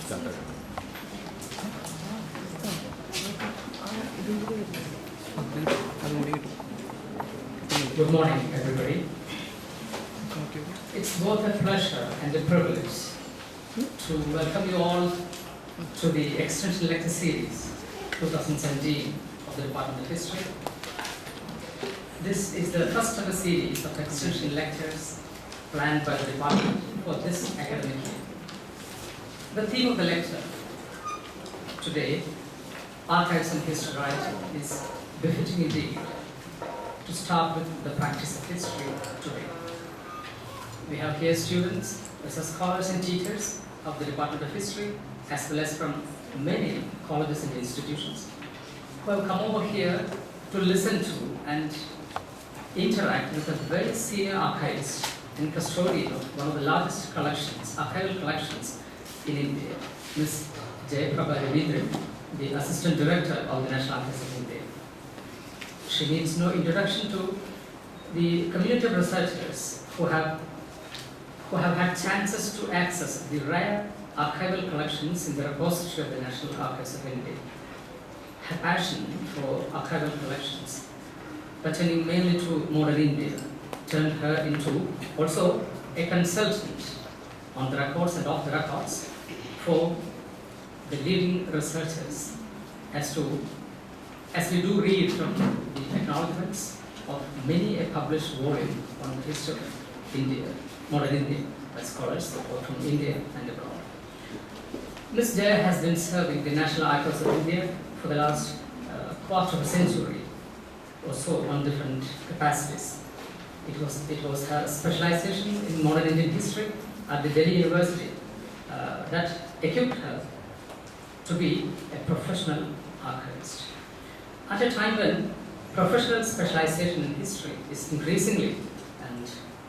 Good morning, everybody. It's both a pleasure and a privilege to welcome you all to the Extension Lecture Series 2017 of the Department of History. This is the first of a series of extension lectures planned by the department for this academic year. The theme of the lecture today, Archives and History Writing, is befitting indeed to start with the practice of history today. We have here students, as scholars and teachers of the Department of History, as well as from many colleges and institutions, who have come over here to listen to and interact with a very senior archivist and custodian of one of the largest collections, archival collections in India, Ms. Jayaprabha Ravindran, the Assistant Director of the National Archives of India. She needs no introduction to the community of researchers who have had chances to access the rare archival collections in the repository of the National Archives of India. Her passion for archival collections, pertaining mainly to modern India, turned her into also a consultant on the records and off the records for the leading researchers as we do read from the acknowledgements of many a published volume on the history of India, modern India, by scholars both from India and abroad. Ms. Jaya has been serving the National Archives of India for the last quarter of a century or so on different capacities. It was her specialization in modern Indian history at the Delhi University that equipped her to be a professional archivist. At a time when professional specialization in history is increasingly, and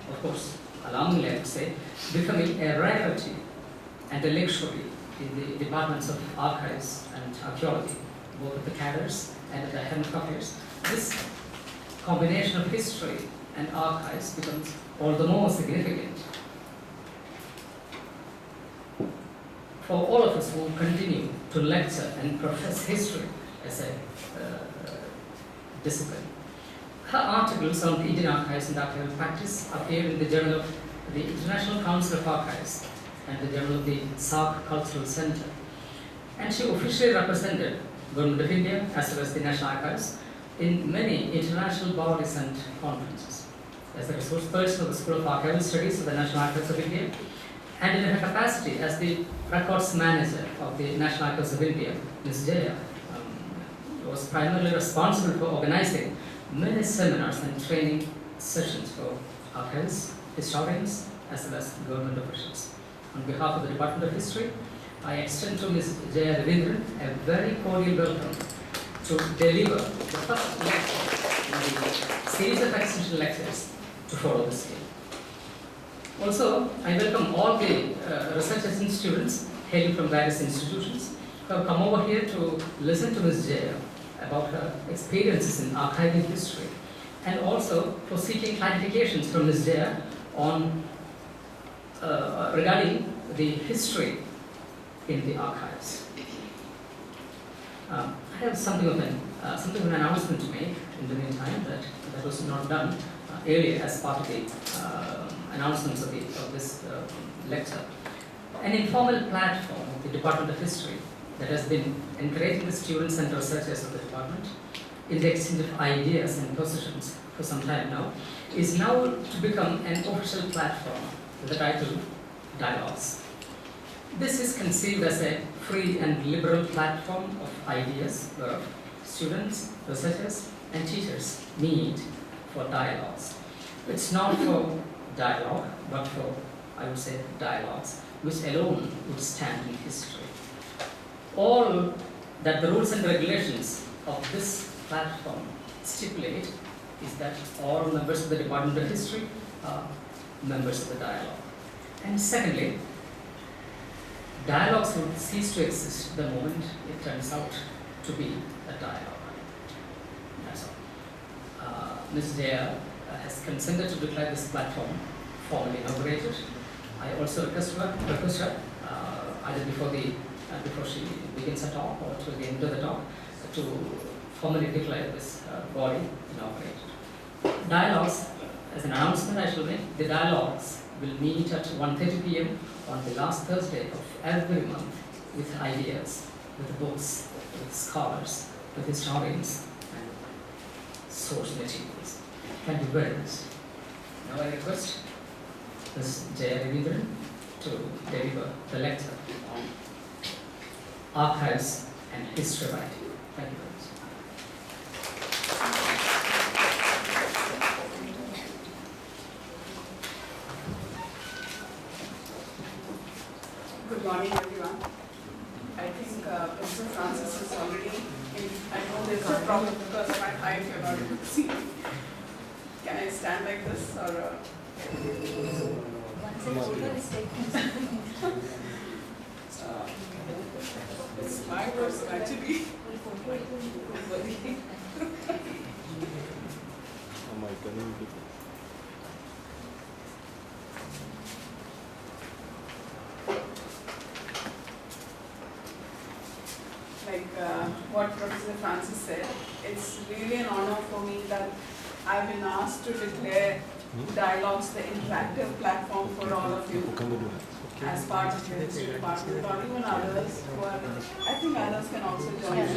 of course alarmingly I would say, becoming a rarity and a luxury in the departments of archives and archaeology, both at the cadres and at the headquarters, this combination of history and archives becomes all the more significant for all of us who continue to lecture and profess history as a discipline. Her articles on the Indian archives and archival practice appeared in the Journal of the International Council of Archives and the Journal of the SARC Cultural Center. And she officially represented Government of India as well as the National Archives in many international bodies and conferences. As a resource person of the School of Archival Studies of the National Archives of India, and in her capacity as the records manager of the National Archives of India, Ms. Jaya was primarily responsible for organizing many seminars and training sessions for archivists, historians, as well as government officials. On behalf of the Department of History, I extend to Ms. Jaya Ravindran a very cordial welcome to deliver the first lecture in the series of extension lectures to follow this year. Also, I welcome all the researchers and students hailing from various institutions who have come over here to listen to Ms. Jaya about her experiences in archiving history, and also for seeking clarifications from Ms. Jaya on regarding the history in the archives. I have something of an announcement to make in the meantime that was not done earlier as part of the announcements of this lecture. An informal platform of the Department of History that has been encouraging the students and researchers of the department in the exchange of ideas and positions for some time now, is now to become an official platform with the title Dialogues. This is conceived as a free and liberal platform of ideas where students, researchers, and teachers meet for dialogues. It's not for dialogue, but for, I would say, dialogues, which alone would stand in history. All that the rules and regulations of this platform stipulate is that all members of the Department of History are members of the dialogue. And secondly, dialogues would cease to exist the moment it turns out to be a dialogue. That's all. Ms. Jaya has consented to declare this platform formally inaugurated. I also request her either before she begins her talk or to the end of the talk, to formally declare this body inaugurated. Dialogues, as an announcement I shall make, the dialogues will meet at 1:30 p.m. on the last Thursday of every month with ideas, with books, with scholars, with historians and source materials. Thank you very much. Now I request Ms. Jaya Ravindran to deliver the lecture on archives and history writing. Thank you very much. Good morning, everyone. I think Professor Francis is already in. I know there's a problem because of my height, you're not able to see me. Can I stand like this or? It's my words actually. Like what Professor Francis said, it's really an honor for me that I've been asked to declare Dialogues, the interactive platform for all of you as part of the history department, or even others who are, I think others can also join in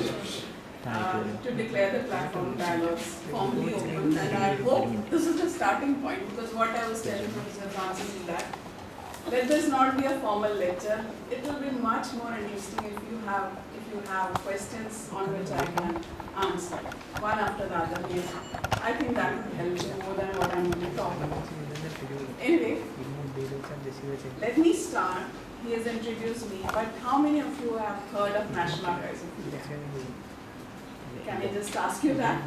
to declare the platform Dialogues formally open. And I hope this is the starting point, because what I was telling Professor Francis is that let this not be a formal lecture. It will be much more interesting if you have questions on which I can answer one after the other. I think that will help you more than what I'm going to talk about. Anyway, let me start. He has introduced me, but how many of you have heard of National Archives of India? Can I just ask you that?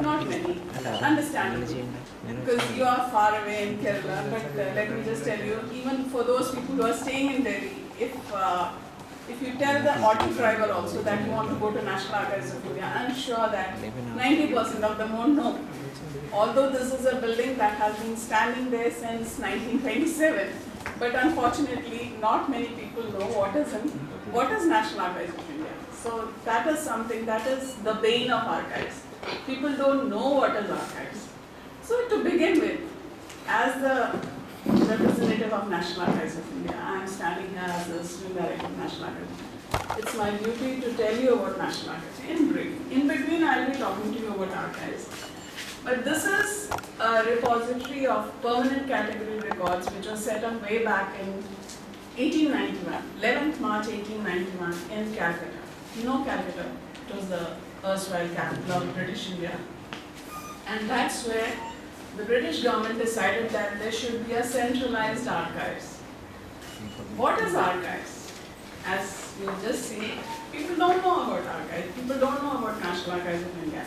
Not many, understandably, because you are far away in Kerala, but let me just tell you, even for those people who are staying in Delhi, if you tell the auto driver also that you want to go to National Archives of India, I'm sure that 90% of them won't know. Although this is a building that has been standing there since 1927, but unfortunately not many people know what is National Archives of India. So that is something that is the bane of archives. People don't know what is archives. So to begin with, as the representative of National Archives of India, I am standing here as the student director of National Archives. It's my duty to tell you about National Archives in brief. In between, I'll be talking to you about archives. But this is a repository of permanent category records which was set up way back in 1891, 11th March 1891 in Calcutta. You know Calcutta? It was the erstwhile capital of British India. And that's where the British government decided that there should be a centralized archives. What is archives? As you'll just see, people don't know about archives. People don't know about National Archives of India.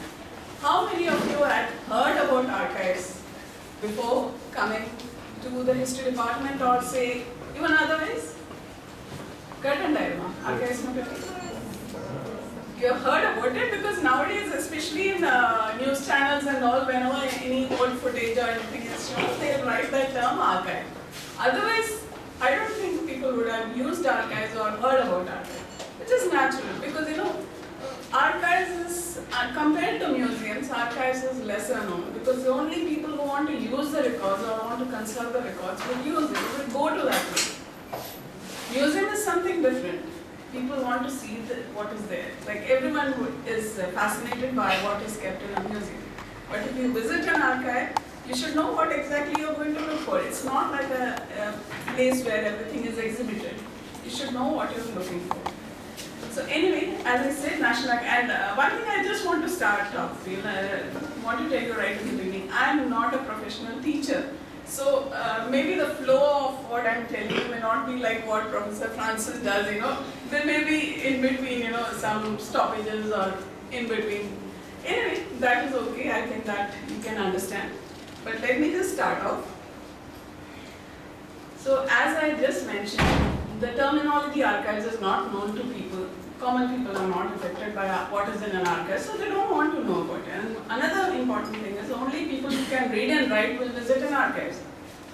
How many of you had heard about archives before coming to the history department, or say even otherwise? Archives you have heard about it, because nowadays, especially in news channels and all, whenever any old footage or anything is shown, they'll write that term archive. Otherwise, I don't think people would have used archives or heard about archives, which is natural, because archives is, compared to museums, archives is lesser known, because the only people who want to use the records or want to conserve the records would use it, would go to that place. Museum is something different. People want to see what is there. Like everyone is fascinated by what is kept in a museum. But if you visit an archive, you should know what exactly you're going to look for. It's not like a place where everything is exhibited. You should know what you're looking for. So anyway, as I said, National Archives, and one thing I just want to start off with, I want to tell you right in the beginning, I'm not a professional teacher. So maybe the flow of what I'm telling you may not be like what Professor Francis does, There may be in between, some stoppages or in between. Anyway, that is okay. I think that you can understand. But let me just start off. So as I just mentioned, the terminology archives is not known to people. Common people are not affected by what is in an archive, so they don't want to know about it. And another important thing is only people who can read and write will visit an archive.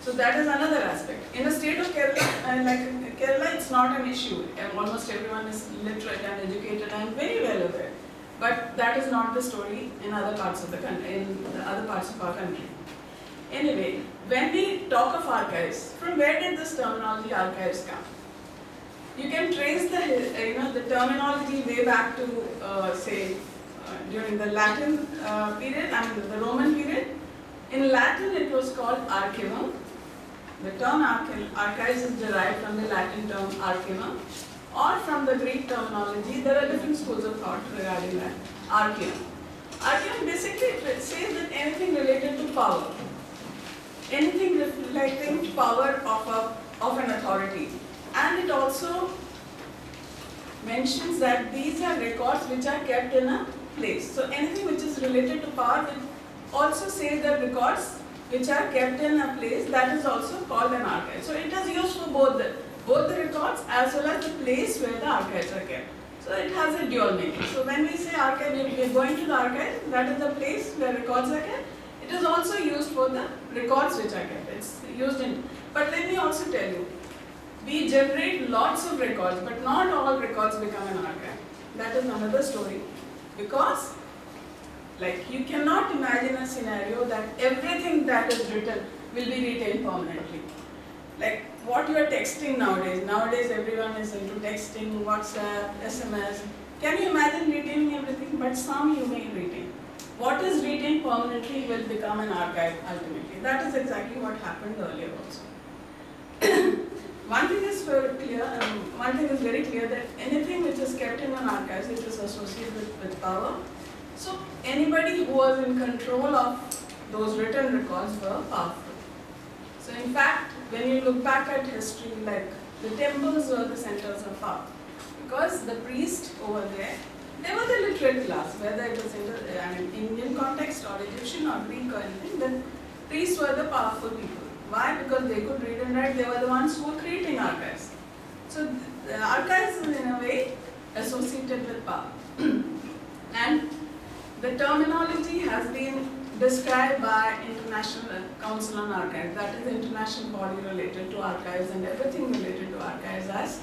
So that is another aspect. In the state of Kerala, like Kerala, it's not an issue. Almost everyone is literate and educated and very well aware. But that is not the story in other parts of the country, in the other parts of our country. Anyway, when we talk of archives, from where did this terminology archives come? You can trace the terminology way back to say during the Latin period, the Roman period. In Latin, it was called archivum. The term archives is derived from the Latin term archivum, or from the Greek terminology. There are different schools of thought regarding that. Archivum. Archivum basically says that anything related to power, anything reflecting power of an authority, and it also mentions that these are records which are kept in a place. So anything which is related to power will also say that records which are kept in a place, that is also called an archive. So it is used for both the records as well as the place where the archives are kept. So it has a dual meaning. So when we say archive, we are going to the archive, that is the place where records are kept. It is also used for the records which are kept. It's used in. But let me also tell you, we generate lots of records, but not all records become an archive. That is another story. Because, like, you cannot imagine a scenario that everything that is written will be retained permanently. Like what you are texting nowadays. Nowadays everyone is into texting, WhatsApp, SMS. Can you imagine retaining everything? But some you may retain. What is retained permanently will become an archive ultimately. That is exactly what happened earlier also. One thing is very clear that anything which is kept in an archive, which is associated with power. So anybody who was in control of those written records were powerful. So in fact, when you look back at history, like the temples were the centers of power. Because the priest over there, they were the literate class, whether it was in Indian context or Egyptian or Greek or anything, the priests were the powerful people. Why? Because they could read and write, they were the ones who were creating archives. So the archives is in a way associated with power. And the terminology has been described by International Council on Archives, that is the international body related to archives and everything related to archives, as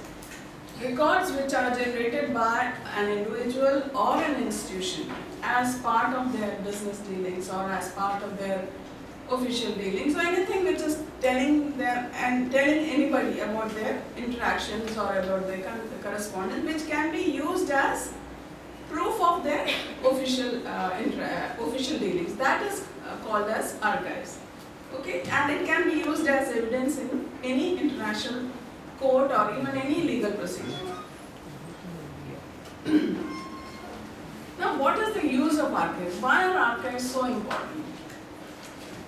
records which are generated by an individual or an institution as part of their business dealings or as part of their official dealings, or anything which is telling anybody about their interactions or about their correspondence, which can be used as proof of their official dealings. That is called as archives. Okay, and it can be used as evidence in any international court or even any legal procedure. Now, what is the use of archives? Why are archives so important?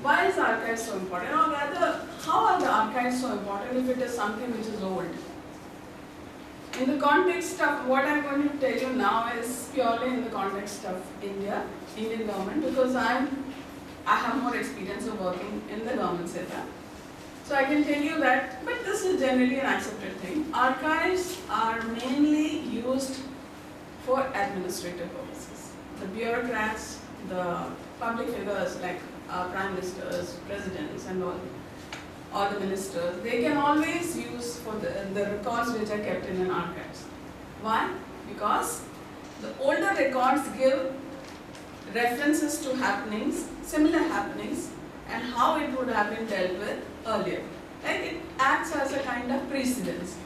Why is archives so important? Or rather, how are the archives so important if it is something which is old? In the context of what I am going to tell you now is purely in the context of Indian government, because I have more experience of working in the government sector. So I can tell you that, but this is generally an accepted thing. Archives are mainly used for administrative purposes. The bureaucrats, the public figures like prime ministers, presidents and all, or the ministers, they can always use for the records which are kept in an archives. Why? Because the older records give references to happenings, similar happenings, and how it would have been dealt with earlier. Like it acts as a kind of precedence.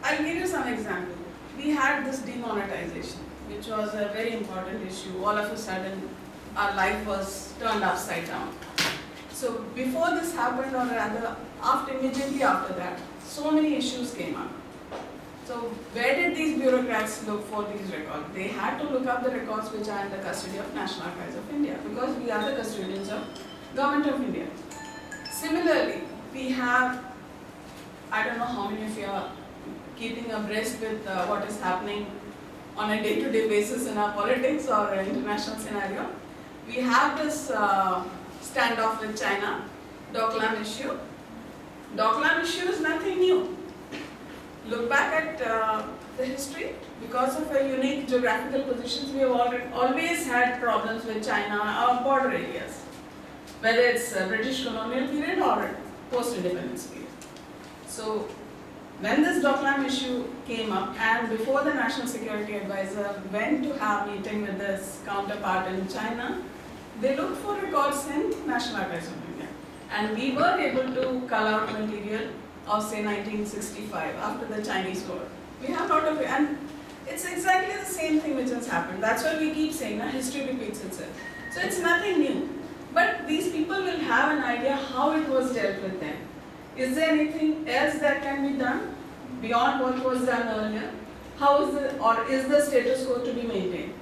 I'll give you some example. We had this demonetization, which was a very important issue. All of a sudden, our life was turned upside down. So before this happened, or rather immediately after that, so many issues came up. So where did these bureaucrats look for these records? They had to look up the records which are in the custody of National Archives of India, because we are the custodians of Government of India. Similarly, we have, I don't know how many of you are keeping abreast with what is happening on a day-to-day basis in our politics or international scenario. We have this standoff with China, Doklam issue. Doklam issue is nothing new. Look back at the history. Because of our unique geographical positions, we have always had problems with China, our border areas. whether it's British colonial period or post-independence period. So when this Doklam issue came up, and before the National Security Advisor went to have meeting with this counterpart in China, they looked for records in National Archives of India. And we were able to cull out material of say 1965 after the Chinese War. We have a lot of, and it's exactly the same thing which has happened. That's why we keep saying that history repeats itself. So it's nothing new. But these people will have an idea how it was dealt with then. Is there anything else that can be done beyond what was done earlier? How is the status quo to be maintained?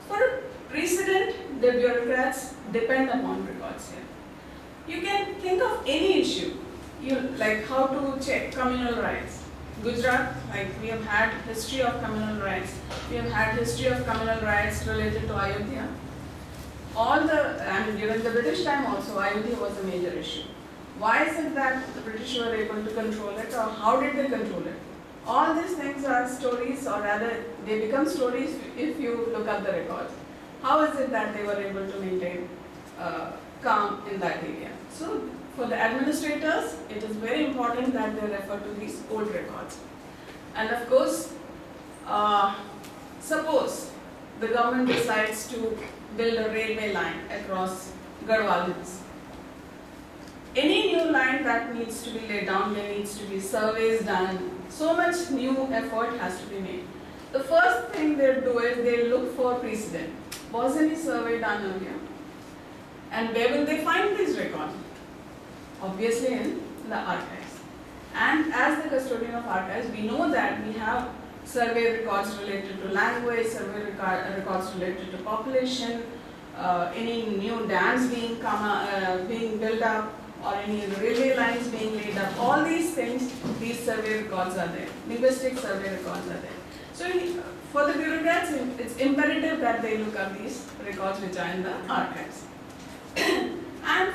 For precedent, the bureaucrats depend upon records here. You can think of any issue, like how to check communal rights. Gujarat, like we have had history of communal rights. We have had history of communal rights related to Ayodhya. During the British time also, Ayodhya was a major issue. Why is it that the British were able to control it, or how did they control it? All these things are stories, or rather, they become stories if you look at the records. How is it that they were able to maintain calm in that area? So, for the administrators, it is very important that they refer to these old records. And of course, suppose the government decides to build a railway line across Garhwal Hills. Any new line that needs to be laid down, there needs to be surveys done. So much new effort has to be made. The first thing they'll do is they'll look for precedent. Was any survey done earlier? And where will they find these records? Obviously in the archives. And as the custodian of archives, we know that we have survey records related to language, survey records related to population, any new dams being built up, or any railway lines being laid up. All these things, these survey records are there. Linguistic survey records are there. So for the bureaucrats, it's imperative that they look at these records which are in the archives. And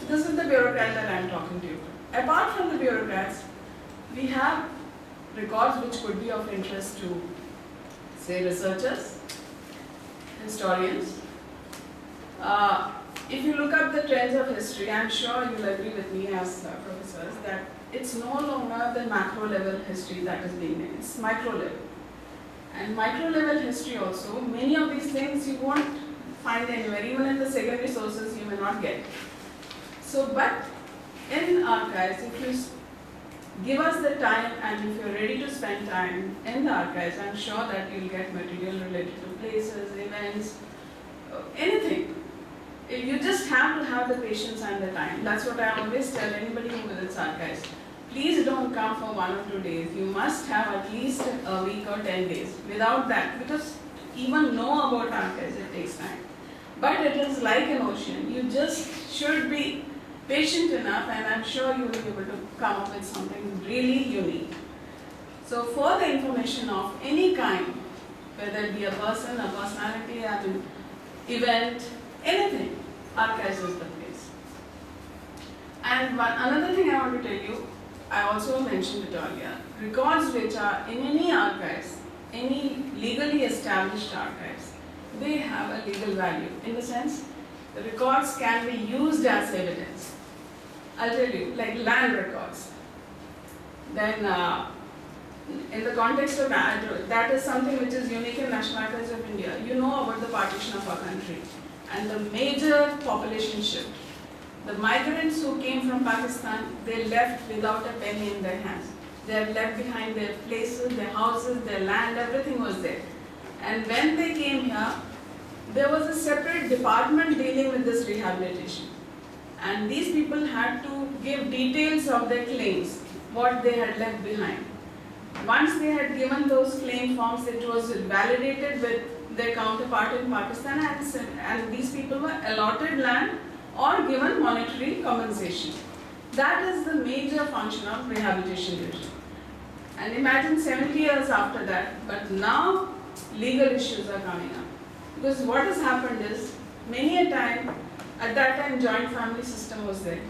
this is the bureaucrat that I am talking to you about. Apart from the bureaucrats, we have records which could be of interest to, say, researchers, historians. If you look up the trends of history, I am sure you will agree with me as professors that it's no longer the macro level history that is being made, it's micro level. And micro level history also, many of these things you won't find anywhere, even in the secondary sources you may not get. So, but in archives, if you give us the time and if you're ready to spend time in the archives, I'm sure that you'll get material related to places, events, anything. You just have to have the patience and the time. That's what I always tell anybody who visits archives. Please don't come for 1 or 2 days. You must have at least a week or 10 days. Without that, because to even know about archives, it takes time. But it is like an ocean. You just should be patient enough, and I'm sure you will be able to come up with something really unique. So for the information of any kind, whether it be a person, a personality, an event, anything, archives is the place. And another thing I want to tell you, I also mentioned it earlier, records which are in any archives, any legally established archives, they have a legal value, in the sense the records can be used as evidence. I'll tell you, like land records. Then in the context of that is something which is unique in National Archives of India. You know about the partition of our country and the major population shift. The migrants who came from Pakistan, they left without a penny in their hands. They had left behind their places, their houses, their land, everything was there. And when they came here, there was a separate department dealing with this rehabilitation. And these people had to give details of their claims, what they had left behind. Once they had given those claim forms, it was validated with their counterpart in Pakistan, and these people were allotted land or given monetary compensation. That is the major function of rehabilitation division. And imagine 70 years after that, but now legal issues are coming up. Because what has happened is, many a time, at that time joint family system was there.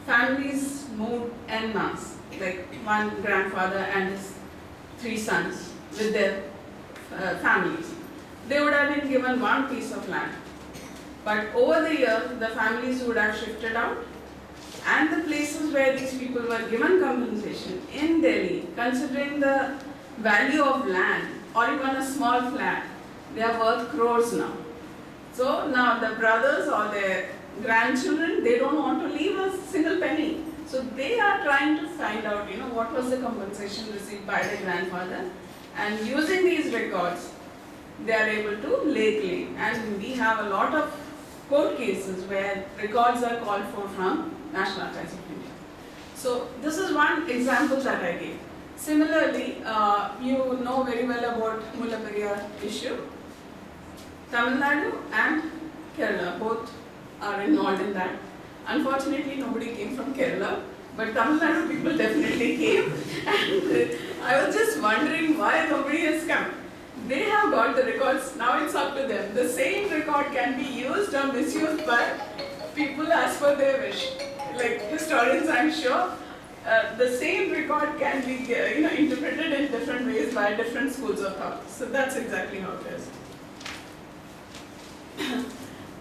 Families moved en masse, like one grandfather and his 3 sons with their families. They would have been given one piece of land. But over the years, the families would have shifted out, and the places where these people were given compensation in Delhi, considering the value of land or even a small flat, they are worth crores now. So now the brothers or their grandchildren, they don't want to leave a single penny. So they are trying to find out, what was the compensation received by the grandfather, and using these records, they are able to lay claim. And we have a lot of court cases where records are called for from National Archives of India. So this is one example that I gave. Similarly, you know very well about Mullaperiyar issue. Tamil Nadu and Kerala both are involved in that. Unfortunately, nobody came from Kerala, but Tamil Nadu people definitely came. And I was just wondering why nobody has come. They have got the records, now it's up to them. The same record can be used or misused by people as per their wish. Like historians, I'm sure, the same record can be interpreted in different ways by different schools of thought. So that's exactly how it is.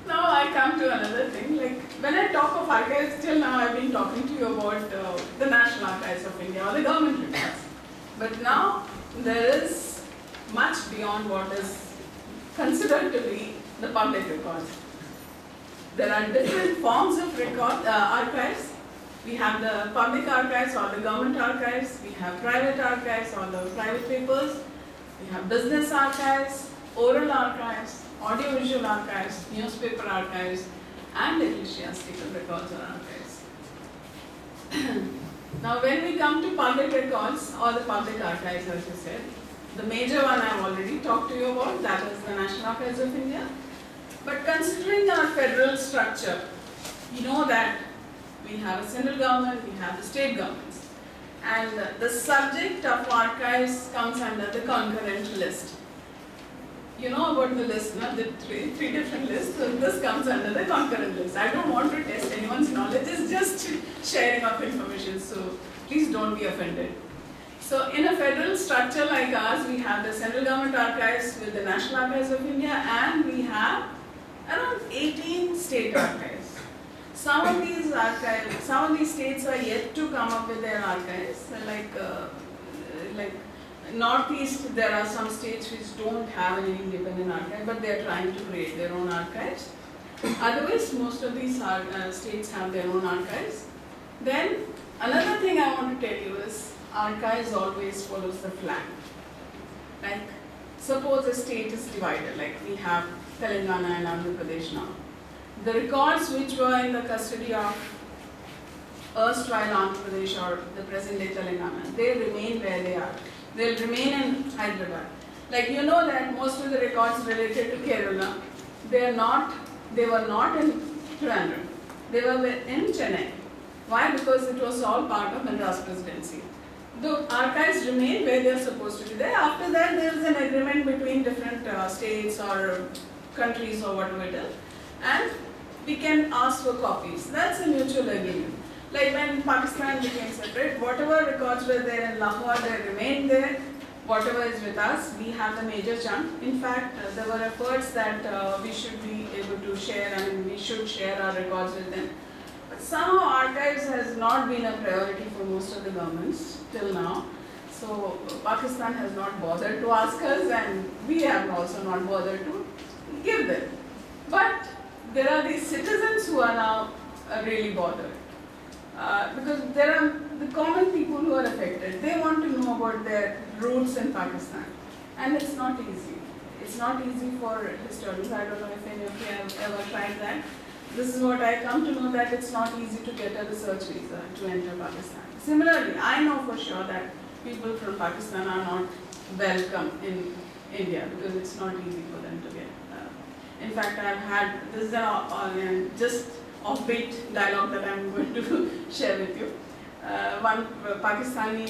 Now I come to another thing. Like when I talk of archives, till now I've been talking to you about the National Archives of India or the government records. But now there is much beyond what is considered to be the public records. There are different forms of archives. We have the public archives or the government archives. We have private archives or the private papers. We have business archives, oral archives, audiovisual archives, newspaper archives, and ecclesiastical records or archives. Now when we come to public records or the public archives, as you said, the major one I've already talked to you about, that is the National Archives of India. But considering our federal structure, you know that we have a central government, we have the state governments. And the subject of archives comes under the concurrent list. You know about the list, no? The three different lists, so this comes under the concurrent list. I don't want to test anyone's knowledge, it's just sharing of information, so please don't be offended. So in a federal structure like ours, we have the central government archives with the National Archives of India, and we have around 18 state archives. Some of these archives, some of these states are yet to come up with their archives. Like Northeast, there are some states which don't have an independent archive, but they are trying to create their own archives. Otherwise, most of these states have their own archives. Then another thing I want to tell you is archives always follows the flag. Like suppose a state is divided, like we have Telangana and Andhra Pradesh now. The records which were in the custody of erstwhile Andhra Pradesh or the present day Telangana, they remain where they are. They'll remain in Hyderabad. Like you know that most of the records related to Kerala, they were not in Trivandrum. They were in Chennai. Why? Because it was all part of Madras Presidency. The archives remain where they are supposed to be there. After that, there is an agreement between different states or countries or whatever it is, and we can ask for copies. That's a mutual agreement. Like when Pakistan became separate, whatever records were there in Lahore, they remained there. Whatever is with us, we have the major chunk. In fact, there were efforts that we should be able to share, and we should share our records with them. But somehow archives has not been a priority for most of the governments till now. So Pakistan has not bothered to ask us, and we have also not bothered to give them. But there are these citizens who are now really bothered. Because there are the common people who are affected. They want to know about their roots in Pakistan. And it's not easy. It's not easy for historians. I don't know if any of you have ever tried that. This is what I come to know, that it's not easy to get a research visa to enter Pakistan. Similarly, I know for sure that people from Pakistan are not welcome in India because it's not easy for them to get. In fact, I've had, this is just offbeat dialogue that I'm going to share with you. One Pakistani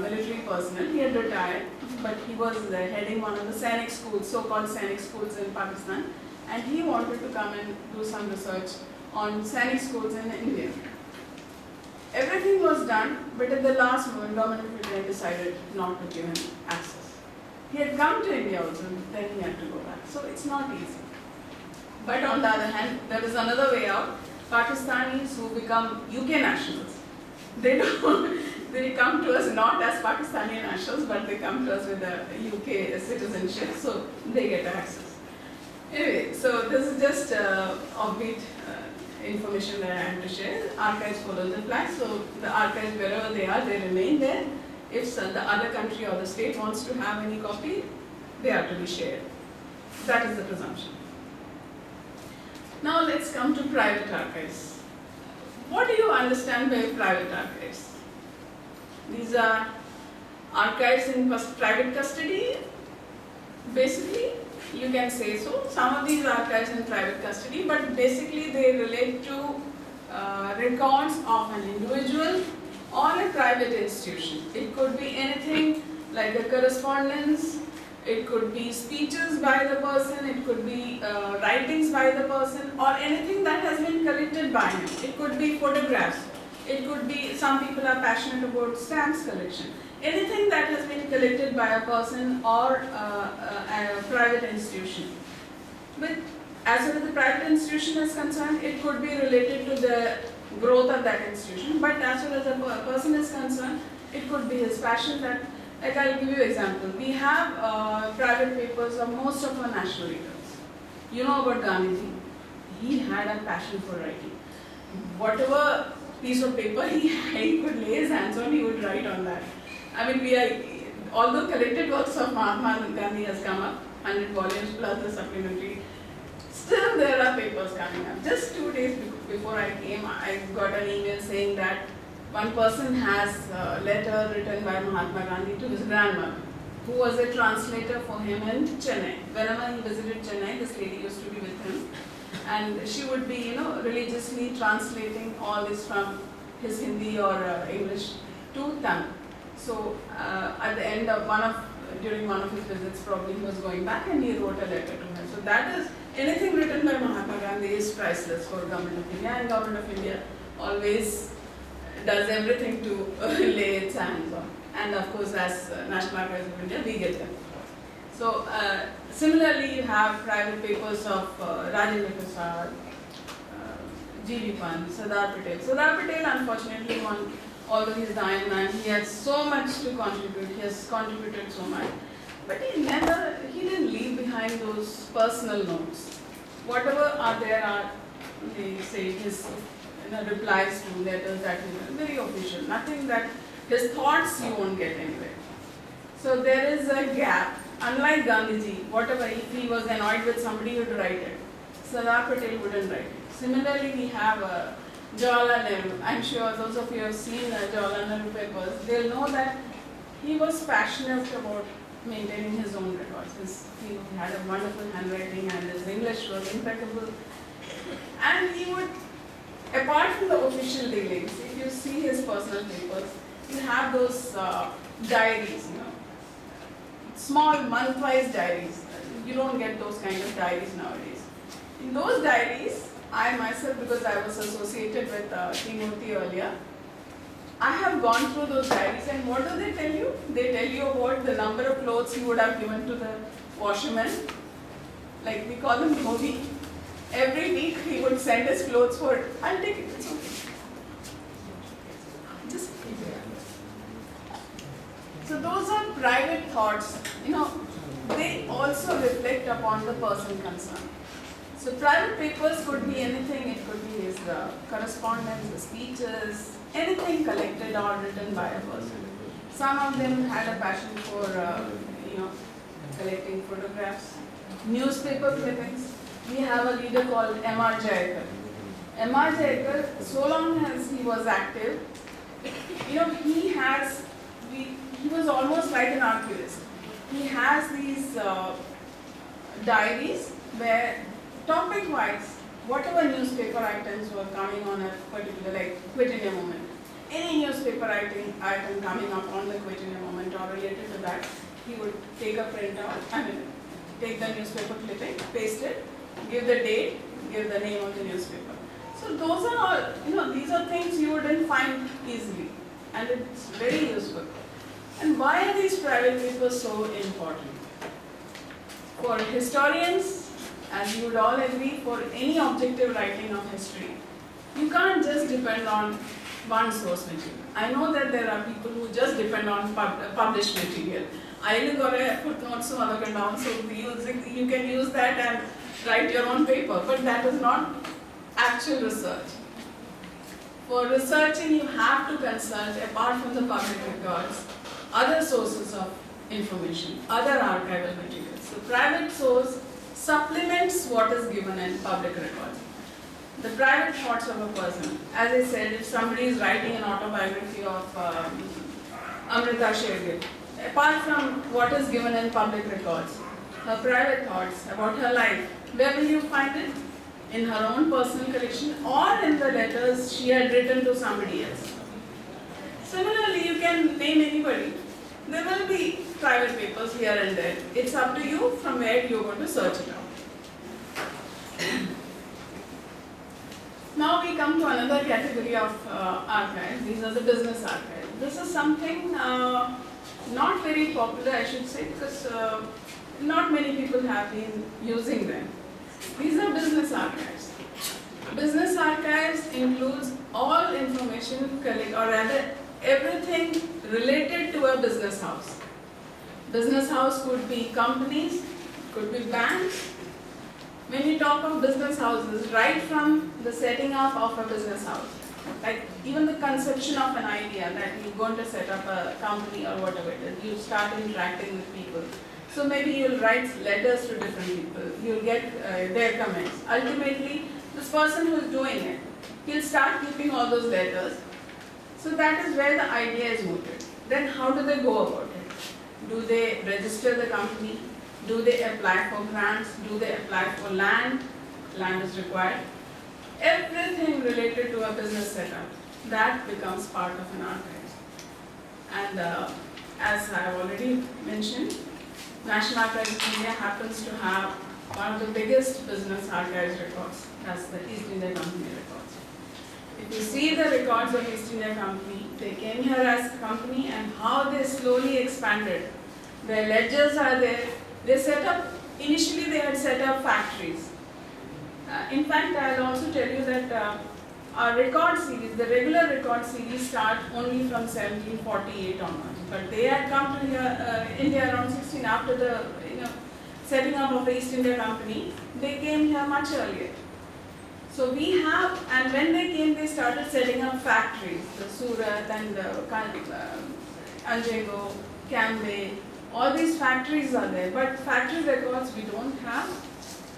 military personnel, he had retired, but he was heading one of the Sainik schools, so-called Sainik schools in Pakistan, and he wanted to come and do some research on Sainik schools in India. Everything was done, but at the last moment, government of India decided not to give him access. He had come to India also, then he had to go back. So it's not easy. But on the other hand, there is another way out. Pakistanis who become UK nationals, they don't, they come to us not as Pakistani nationals, but they come to us with a UK citizenship, so they get access. Anyway, so this is just offbeat information that I have to share. Archives follow the flag, so the archives wherever they are, they remain there. If the other country or the state wants to have any copy, they are to be shared. That is the presumption. Now let's come to private archives. What do you understand by private archives? These are archives in private custody. Basically, you can say so. Some of these archives in private custody, but basically they relate to records of an individual or a private institution. It could be anything like the correspondence, it could be speeches by the person, it could be writings by the person, or anything that has been collected by him. It could be photographs, it could be, some people are passionate about stamps collection. Anything that has been collected by a person or a private institution. But as far as the private institution is concerned, it could be related to the growth of that institution. But as far as a person is concerned, it could be his passion that, like I'll give you an example. We have private papers of most of our national leaders. You know about Gandhiji. He had a passion for writing. Whatever piece of paper he could lay his hands on, he would write on that. I mean, although collected works of Mahatma Gandhi has come up, 100 volumes plus the supplementary, still there are papers coming up. Just 2 days before I came, I got an email saying that one person has a letter written by Mahatma Gandhi to his grandmother, who was a translator for him in Chennai. Whenever he visited Chennai, this lady used to be with him, and she would be, religiously translating all this from his Hindi or English to Tamil. So at the end of during one of his visits, probably he was going back and he wrote a letter to her. So that is, anything written by Mahatma Gandhi is priceless for Government of India, and Government of India always does everything to lay its hands on. And of course, as National Archives of India, we get them. So similarly, you have private papers of Rajendra Prasad, G.V. Pant, Sardar Patel. Sardar Patel, unfortunately, although he's the Iron Man, he has so much to contribute. He has contributed so much, but he didn't leave behind those personal notes. Whatever are there are, they say, his replies to letters that he very official. Nothing that his thoughts you won't get anywhere. So there is a gap. Unlike Gandhiji, whatever, if he was annoyed with somebody, he would write it. Sardar Patel wouldn't write it. Similarly, we have Jawaharlal Nehru. I'm sure those of you who have seen Jawaharlal Nehru papers, they'll know that he was passionate about maintaining his own records. He had a wonderful handwriting and his English was impeccable. And he would, apart from the official dealings, if you see his personal papers, you have those diaries, small month-wise diaries. You don't get those kind of diaries nowadays. In those diaries, I myself, because I was associated with Timothy earlier, I have gone through those diaries, and what do they tell you? They tell you about the number of clothes he would have given to the washerman. Like we call them Dhobi. Every week he would send his clothes for, I'll take it, it's okay. Just keep it. So those are private thoughts. They also reflect upon the person concerned. So private papers could be anything. It could be his correspondence, his speeches, anything collected or written by a person. Some of them had a passion for, collecting photographs, newspaper clippings. We have a leader called M.R. Jayakar. M.R. Jayakar, so long as he was active, he was almost like an archivist. He has these diaries where, topic-wise, whatever newspaper items were coming on a particular, like Quit India Movement, any newspaper item coming up on the Quit India Movement or related to that, he would take a printout, take the newspaper clipping, paste it, give the date, give the name of the newspaper. So those are all, these are things you wouldn't find easily, and it's very useful. And why are these private papers so important? For historians as you would all agree, for any objective writing of history, you can't just depend on one source material. I know that there are people who just depend on published material. I got a footnote so you can use that and write your own paper, but that is not actual research. For researching, you have to consult, apart from the public records, other sources of information, other archival materials. So private source supplements what is given in public records. The private thoughts of a person. As I said, if somebody is writing an autobiography of Amrita Shergill, apart from what is given in public records, her private thoughts about her life, where will you find it? In her own personal collection or in the letters she had written to somebody else. Similarly, you can name anybody. There will be private papers here and there. It's up to you from where you're going to search it out. Now we come to another category of archives. These are the business archives. This is something not very popular, I should say, because not many people have been using them. These are business archives. Business archives includes all information or rather everything related to a business house. Business house could be companies, could be banks. When you talk of business houses, right from the setting up of a business house, like even the conception of an idea that you're going to set up a company or whatever it is, you start interacting with people. So maybe you'll write letters to different people, you'll get their comments. Ultimately, this person who is doing it, he'll start keeping all those letters. So that is where the idea is rooted. Then how do they go about it? Do they register the company? Do they apply for grants? Do they apply for land? Land is required. Everything related to a business setup, that becomes part of an archive. And as I have already mentioned, National Archives of India happens to have one of the biggest business archives records. That's the East India Company records. If you see the records of East India Company, they came here as a company and how they slowly expanded. Their ledgers are there. They set up, initially they had set up factories. In fact, I'll also tell you that our record series, the regular record series start only from 1748 onwards. But they had come to here, India around 16 after the setting up of the East India Company. They came here much earlier. So we have, and when they came, they started setting up factories. The Surat and Anjengo, Cambay, all these factories are there. But factory records we don't have.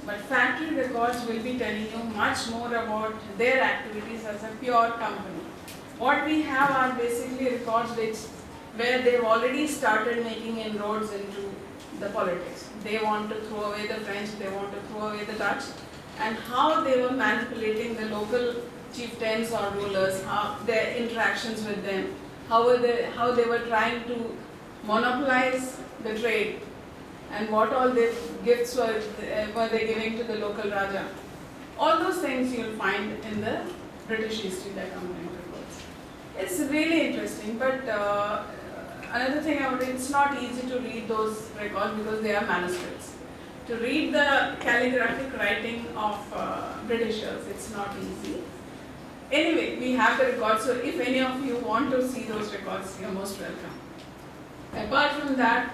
But factory records will be telling you much more about their activities as a pure company. What we have are basically records where they've already started making inroads into the politics. They want to throw away the French, they want to throw away the Dutch, and how they were manipulating the local chieftains or rulers, how their interactions with them, how they were trying to monopolize the trade, and what all the gifts were they giving to the local Raja. All those things you'll find in the British East India Company records. It's really interesting, but another thing it's not easy to read those records because they are manuscripts. To read the calligraphic writing of Britishers, it's not easy. Anyway, we have the records, so if any of you want to see those records, you're most welcome. Apart from that,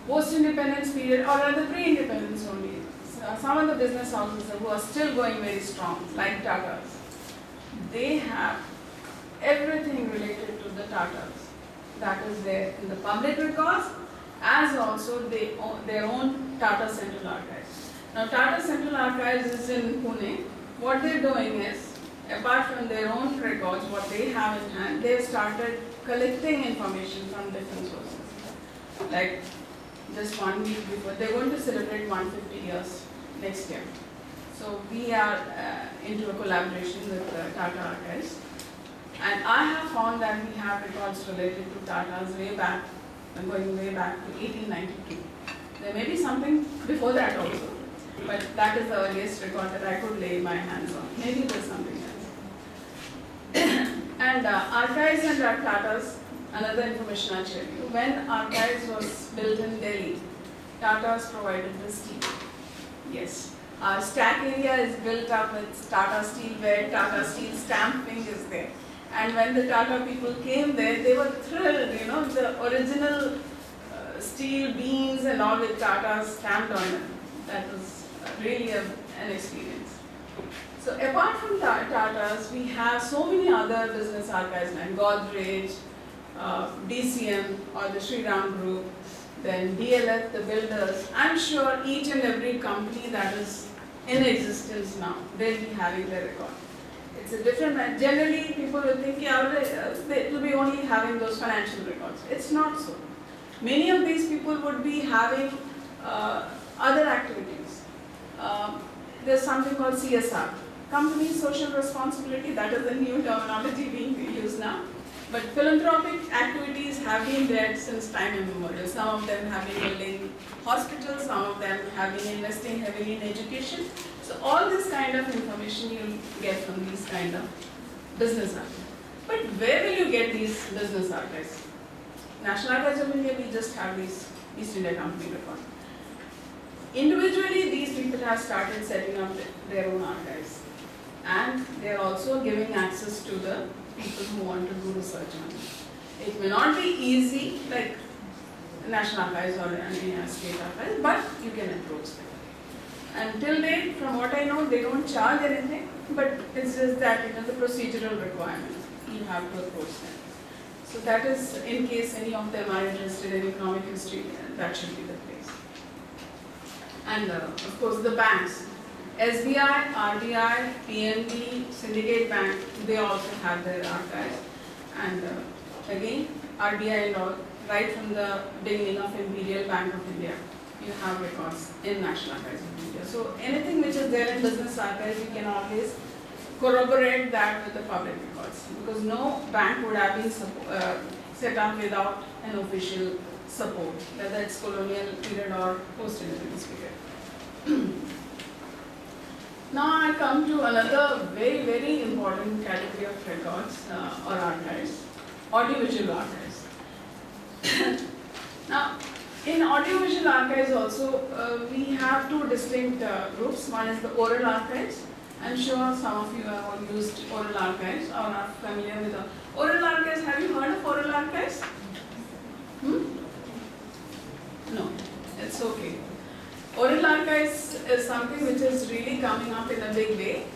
post-independence period, or rather pre-independence only, some of the business houses who are still going very strong, like Tata's, they have everything related to the Tatas. That is there in the public records, as also their own Tata Central Archives. Now, Tata Central Archives is in Pune. What they're doing is, apart from their own records, what they have in hand, they've started collecting information from different sources. Like just 1 week before, they're going to celebrate 150 years next year. So we are into a collaboration with Tata Archives. And I have found that we have records related to Tata's way back, going way back to 1892. There may be something before that also, but that is the earliest record that I could lay my hands on. Maybe there's something else. And archives and Tatas, another information I'll share you. When archives was built in Delhi, Tata's provided this team. Yes, Our stack area is built up with Tata Steel, where Tata Steel stamping is there. And when the Tata people came there, they were thrilled, the original steel beams and all with Tata stamped on them. That was really an experience. So apart from Tata's, we have so many other business archives like Godrej, DCM or the Shriram Group, then DLF, the builders. I'm sure each and every company that is in existence now, they'll be having their record. It's a different, generally people will think, they will be only having those financial records. It's not so. Many of these people would be having other activities. There's something called CSR, company social responsibility, that is the new terminology being used now. But philanthropic activities have been there since time immemorial. Some of them have been building hospitals, some of them have been investing heavily in education. So all this kind of information you'll get from these kind of business archives. But where will you get these business archives? National Archives of India, we just have these East India Company record. Individually, these people have started setting up their own archives. And they are also giving access to the people who want to do research on it. It may not be easy like National Archives or any state archives, but you can approach them. And till date, from what I know, they don't charge anything, but it's just that the procedural requirement. You have to approach them. So that is, in case any of them are interested in economic history, that should be the place. And of course the banks. SBI, RBI, PNB, Syndicate Bank, they also have their archives. And again, RBI and all, right from the beginning of Imperial Bank of India, you have records in National Archives of India. So anything which is there in business archives, you can always corroborate that with the public records. Because no bank would have been set up without an official support, whether it's colonial period or post-independence period. Now I come to another very, very important category of records or archives, audiovisual archives. Now, in audiovisual archives also, we have two distinct groups. One is the oral archives. I'm sure some of you have all used oral archives or are familiar with the oral archives. Have you heard of oral archives? No, it's okay. Oral archives is something which is really coming up in a big way.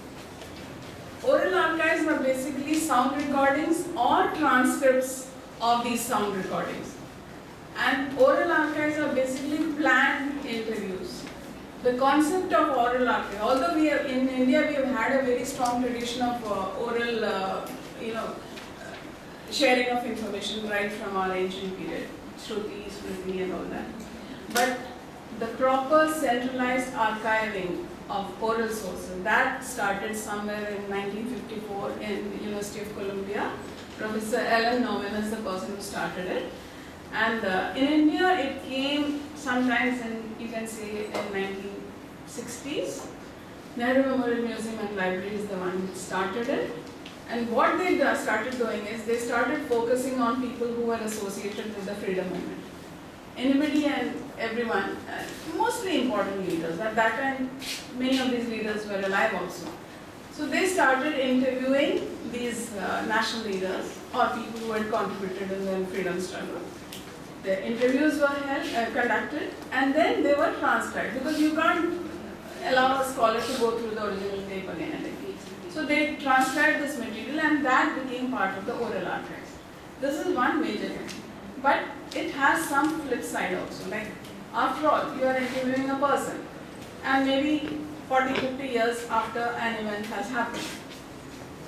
Oral archives are basically sound recordings or transcripts of these sound recordings. And oral archives are basically planned interviews. The concept of oral archive, although we have, in India we have had a very strong tradition of oral, sharing of information right from our ancient period, Shruti, Smriti and all that. But the proper centralized archiving of oral sources, that started somewhere in 1954 in the University of Columbia. Professor Alan Norman is the person who started it. And in India, it came sometimes in, you can say, in 1960s. Nehru Memorial Museum and Library is the one who started it. And what they started doing is, they started focusing on people who were associated with the freedom movement. Anybody and everyone, mostly important leaders. At that time, many of these leaders were alive also. So they started interviewing these national leaders or people who had contributed in the freedom struggle. The interviews were conducted and then they were transcribed, because you can't allow a scholar to go through the original tape again and again. So they transcribed this material and that became part of the oral archives. This is one major thing. But it has some flip side also. Like, after all, you are interviewing a person and maybe 40-50 years after an event has happened.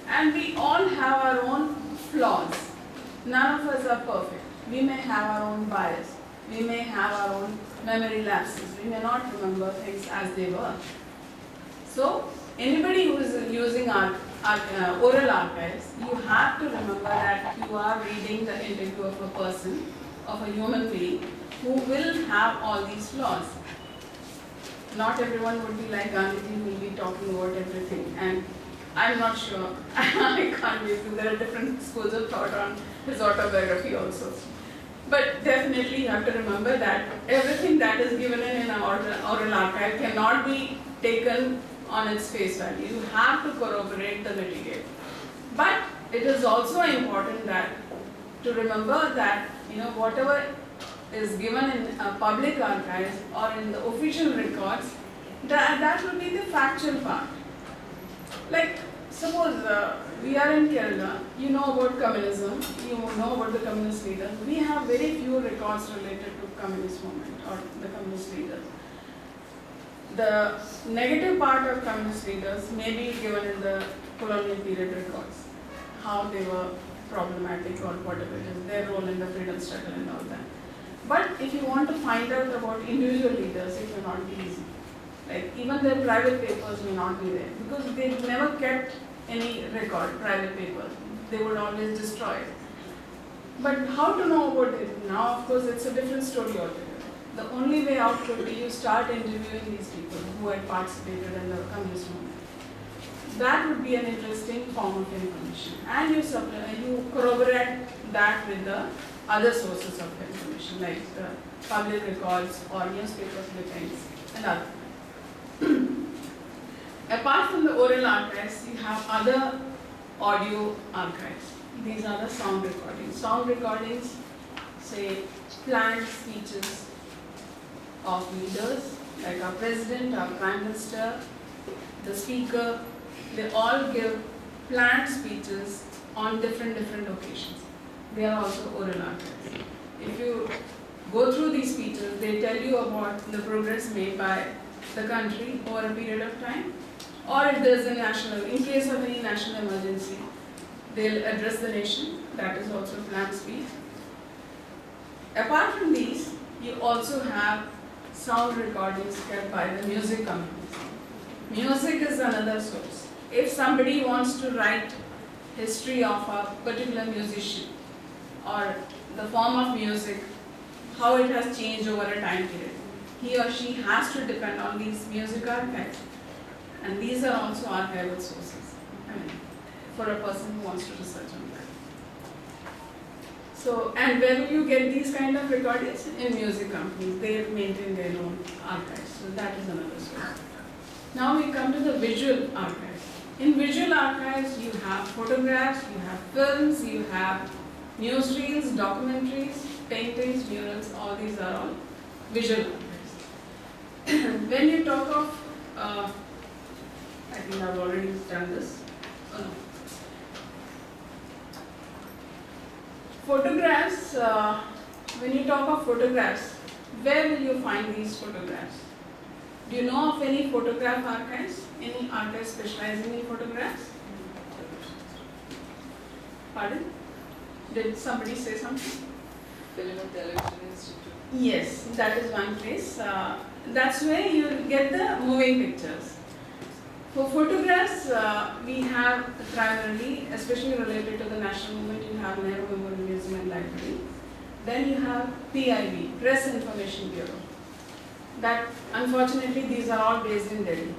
And we all have our own flaws. None of us are perfect. We may have our own bias. We may have our own memory lapses. We may not remember things as they were. So, anybody who is using our oral archives, you have to remember that you are reading the interview of a person, of a human being, who will have all these flaws. Not everyone would be like Gandhiji, who will be talking about everything. And I'm not sure. I can't be. There are different schools of thought on his autobiography also. But definitely you have to remember that everything that is given in an oral archive cannot be taken on its face value. You have to corroborate the material. But it is also important that to remember that whatever is given in public archives or in the official records, that will be the factual part. Like suppose we are in Kerala, you know about communism, you know about the communist leaders. We have very few records related to communist movement or the communist leaders. The negative part of communist leaders may be given in the colonial period records, how they were problematic or whatever it is, their role in the freedom struggle and all that. But if you want to find out about individual leaders, it will not be easy. Like even their private papers may not be there because they never kept any record, private papers. They would always destroy it. But how to know about it? Now, of course, it's a different story altogether. The only way out could be you start interviewing these people who had participated in the communist movement. That would be an interesting form of information. And you corroborate that with the other sources of information like the public records or newspaper clippings and others. Apart from the oral archives, you have other audio archives. These are the sound recordings. Sound recordings, say, planned speeches of leaders like our president, our prime minister, the speaker. They all give planned speeches on different occasions. They are also oral archives. If you go through these speeches, they tell you about the progress made by the country over a period of time, or if there is a in case of any national emergency, they'll address the nation. That is also planned speech. Apart from these, you also have sound recordings kept by the music companies. Music is another source. If somebody wants to write history of a particular musician or the form of music, how it has changed over a time period, he or she has to depend on these music archives. And these are also archival sources, for a person who wants to research on that. So, and where will you get these kind of recordings? In music companies. They maintain their own archives. So that is another source. Now we come to the visual archives. In visual archives, you have photographs, you have films, you have newsreels, documentaries, paintings, murals, all these are all visual archives. When you talk of, I think I've already done this. Oh, no. Photographs, when you talk of photographs, where will you find these photographs? Do you know of any photograph archives? Any archives specializing in photographs? Pardon? Did somebody say something? Film and Television Institute. Yes, that is one place. That's where you get the moving pictures. For photographs, we have primarily, especially related to the national movement, you have Nehru Memorial Museum and Library. Then you have PIB, Press Information Bureau. That unfortunately these are all based in Delhi.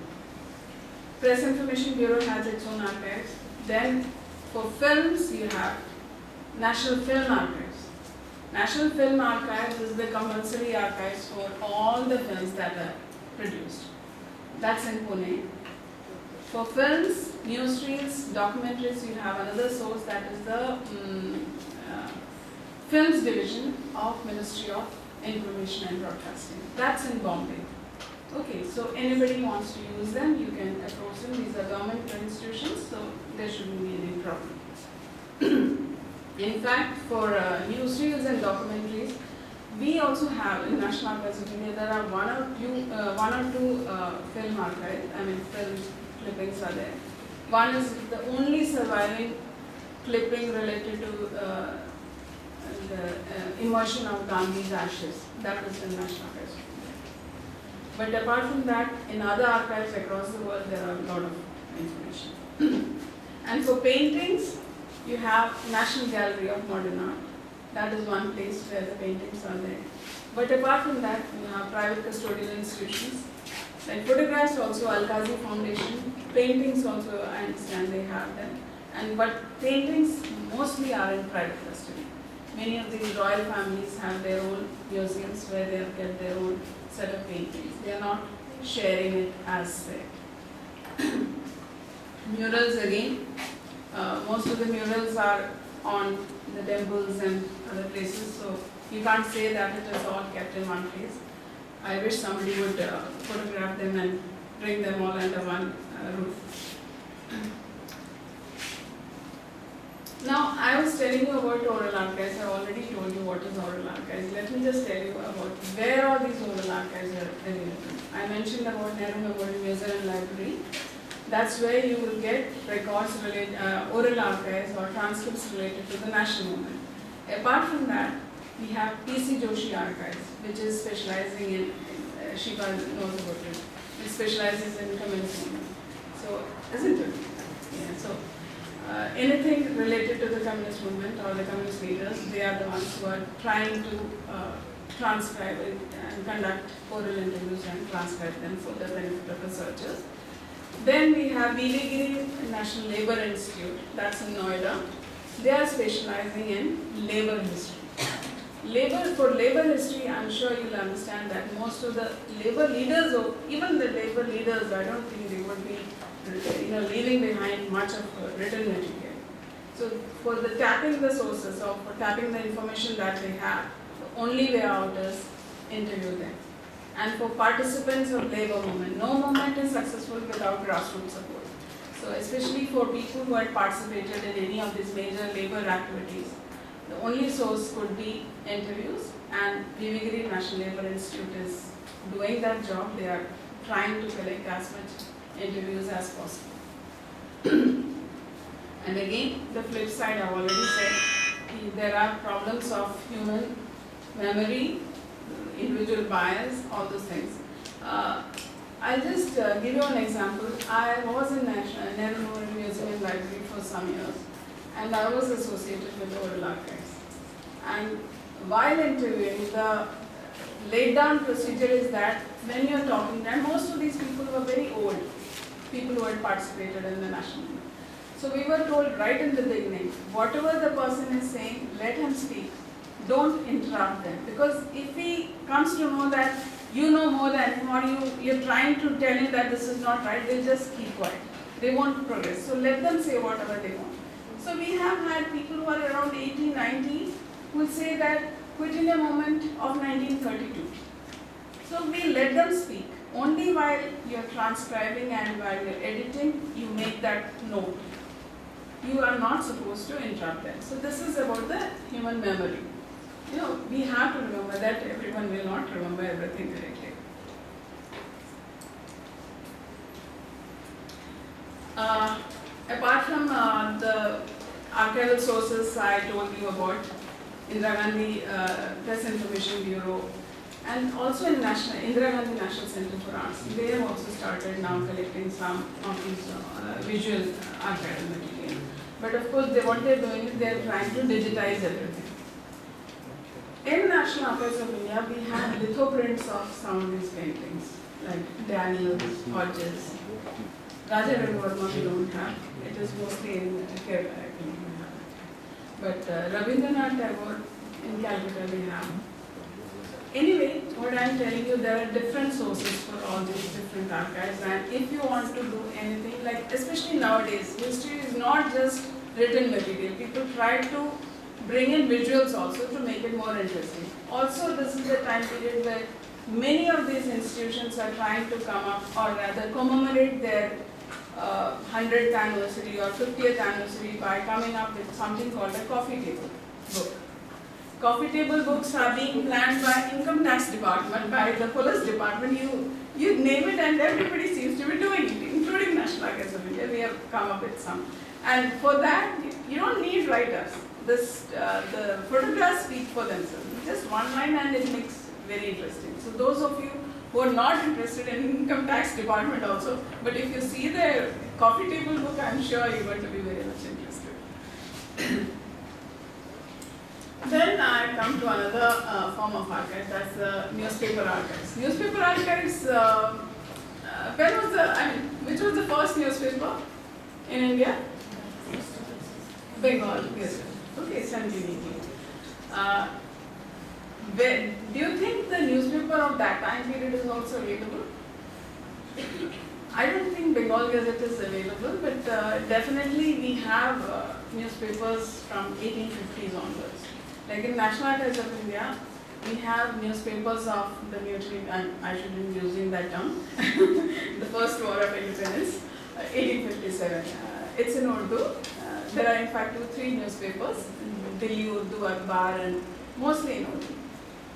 Press Information Bureau has its own archives. Then for films, you have National Film Archives. National Film Archives is the compulsory archives for all the films that are produced. That's in Pune. For films, newsreels, documentaries, you have another source, that is the Films Division of Ministry of Information and Broadcasting. That's in Bombay. Okay, so anybody wants to use them, you can approach them. These are government institutions, so there shouldn't be any problem. In fact, for newsreels and documentaries, we also have in National Archives of India, there are one or two film archives, film clippings are there. One is the only surviving clipping related to the immersion of Gandhi's ashes. That was in National Archives of India. But apart from that, in other archives across the world, there are a lot of information. And for paintings, you have National Gallery of Modern Art. That is one place where the paintings are there. But apart from that, you have private custodial institutions. Like photographs also, Al-Qazi Foundation. Paintings also, I understand they have them. But paintings mostly are in private custody. Many of these royal families have their own museums where they have kept their own set of paintings. They are not sharing it as said. Murals again, most of the murals are on the temples and other places, so you can't say that it is all kept in one place. I wish somebody would photograph them and bring them all under one roof. Now, I was telling you about oral archives. I already told you what is oral archives. Let me just tell you about where all these oral archives are available. I mentioned about Nehru Memorial Museum and Library. That's where you will get records related, oral archives or transcripts related to the national movement. Apart from that, we have P.C. Joshi Archives, which is specializing in, Shiva knows about it, it specializes in communist movement. So, isn't it? Yeah, so anything related to the communist movement or the communist leaders, they are the ones who are trying to transcribe it and conduct oral interviews and transcribe them for the benefit of researchers. Then we have Vivegiri National Labour Institute, that's in Noida. They are specializing in labor history. For labor history, I'm sure you'll understand that most of the labor leaders, or even the labor leaders, I don't think they would be leaving behind much of written material. So for the tapping the sources or for tapping the information that they have, the only way out is interview them. And for participants of labor movement, no movement is successful without grassroots support. So especially for people who had participated in any of these major labor activities, the only source could be interviews, and Vivegiri National Labour Institute is doing that job. They are trying to collect as much interviews as possible. And again, the flip side, I've already said, there are problems of human memory, individual bias, all those things. I'll just give you an example. I was in Nehru Memorial Museum and Library for some years, and I was associated with the oral archives. And while interviewing, the laid down procedure is that when you're talking, and most of these people were very old, people who had participated in the national movement. So we were told right in the beginning, whatever the person is saying, let him speak. Don't interrupt them. Because if he comes to know that you know more than him, or you're trying to tell him that this is not right, they'll just keep quiet. They won't progress. So let them say whatever they want. So we have had people who are around 80, 90 who will say that quit India movement of 1932. So we let them speak. Only while you're transcribing and while you're editing, you make that note. You are not supposed to interrupt them. So this is about the human memory. We have to remember that everyone will not remember everything correctly. Apart from the archival sources I told you about, Indira Gandhi Press Information Bureau, and also in Indira Gandhi National Center for Arts, they have also started now collecting some of these visual archival material. But of course, what they're doing is they're trying to digitize everything. In National Archives of India, we have lithoprints of some of these paintings, like Daniel, Hodges. Raja Ravivarma we don't have. It is mostly in Kerala, I think we have it. But Rabindranath Tagore in Calcutta we have. Anyway, what I am telling you, there are different sources for all these different archives, and if you want to do anything, like especially nowadays, history is not just written material. People try to bring in visuals also to make it more interesting. Also, this is the time period where many of these institutions are trying to come up, or rather commemorate their 100th anniversary or 50th anniversary by coming up with something called a coffee table book. Coffee table books are being planned by Income Tax Department, by the Police Department. You name it, and everybody seems to be doing it, including National Archives of India. We have come up with some. And for that, you don't need writers. The photographs speak for themselves. Just one line and it makes very interesting. So those of you who are not interested in Income Tax Department also, but if you see the coffee table book, I'm sure you're going to be very much interested. Then I come to another form of archive, that's the newspaper archives. Newspaper archives, which was the first newspaper in India? Bengal, yes. Okay, Sanjeevani. Do you think the newspaper of that time period is also available? I don't think Bengal Gazette is available, but definitely we have newspapers from 1850s onwards. Like in National Archives of India, we have newspapers of the military, and I shouldn't be using that term, the first war of independence, 1857. It's in Urdu. There are in fact 2-3 newspapers, Delhi Urdu, Akhbar, and mostly in Urdu.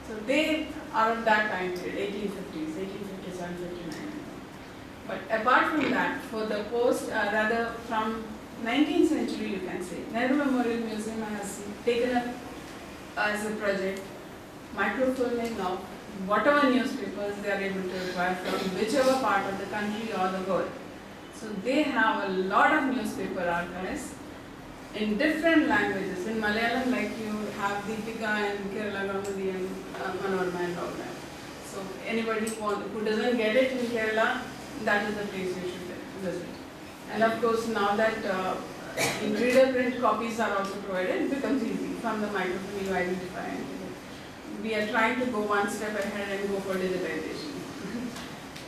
So they are of that time period, 1850s, 1857, 59. But apart from that, for the rather from 19th century you can say, Nehru Memorial Museum has taken up as a project microfilming of whatever newspapers they are able to acquire from whichever part of the country or the world. So they have a lot of newspaper archives in different languages. In Malayalam, like you have Deepika and Kerala Gaumudi and Manorama and all that. So anybody who doesn't get it in Kerala, that is the place you should visit. And of course, now that reader print copies are also provided, it becomes easy. From the microfilm you identify. We are trying to go one step ahead and go for digitization.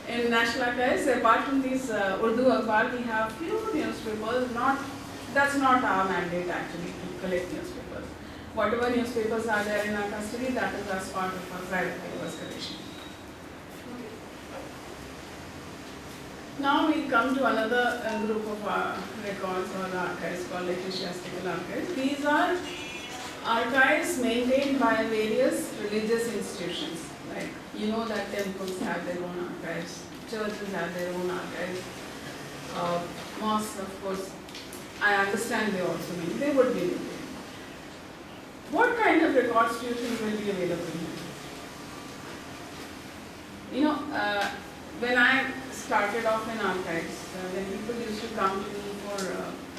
In National Archives, apart from these Urdu Akhbar, we have few newspapers. That's not our mandate actually to collect newspapers. Whatever newspapers are there in our custody, that is as part of our private papers collection. Now we come to another group of records or archives called ecclesiastical archives. These are archives maintained by various religious institutions. Like you know that temples have their own archives, churches have their own archives, mosques, of course. I understand they also mean they would be maintained. What kind of records do you think will be available here? You know, when I started off in archives, when people used to come to me for,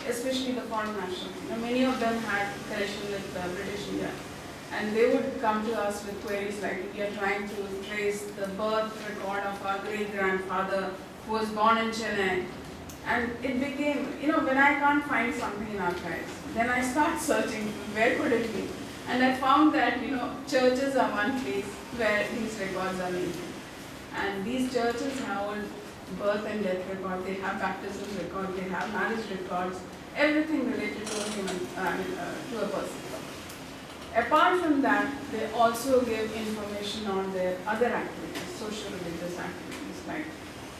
especially the foreign nationals, many of them had connection with British India, and they would come to us with queries like, we are trying to trace the birth record of our great-grandfather who was born in Chennai, and it became, when I can't find something in archives, then I start searching, where could it be? And I found that, churches are one place where these records are maintained. And these churches have birth and death record, they have baptism record, they have marriage records, everything related to a human, to a person. Apart from that, they also give information on their other activities, social religious activities like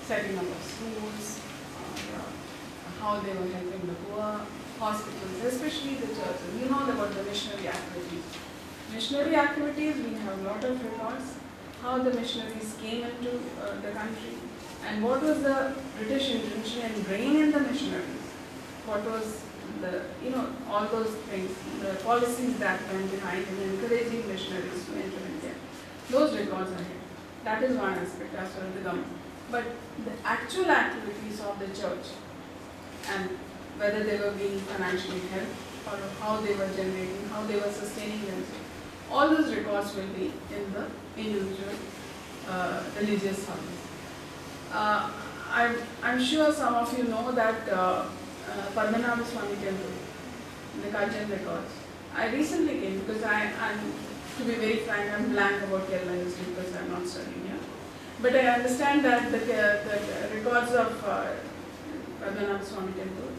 setting up of schools, how they were helping the poor, hospitals, especially the churches. You know about the missionary activities. Missionary activities, we have a lot of records, how the missionaries came into the country, and what was the British intention in bringing in the missionaries. What was the, all those things, the policies that went behind in encouraging missionaries to enter India. Those records are here. That is one aspect as far as the government. But the actual activities of the church and whether they were being financially helped or how they were generating, how they were sustaining themselves, all those records will be in the individual religious houses. I'm sure some of you know that Padmanabha Swami Temple, the Kajan records. I recently came because to be very frank, I'm blank about Kerala history because I'm not studying here. But I understand that the records of Padmanabha Swami Temple,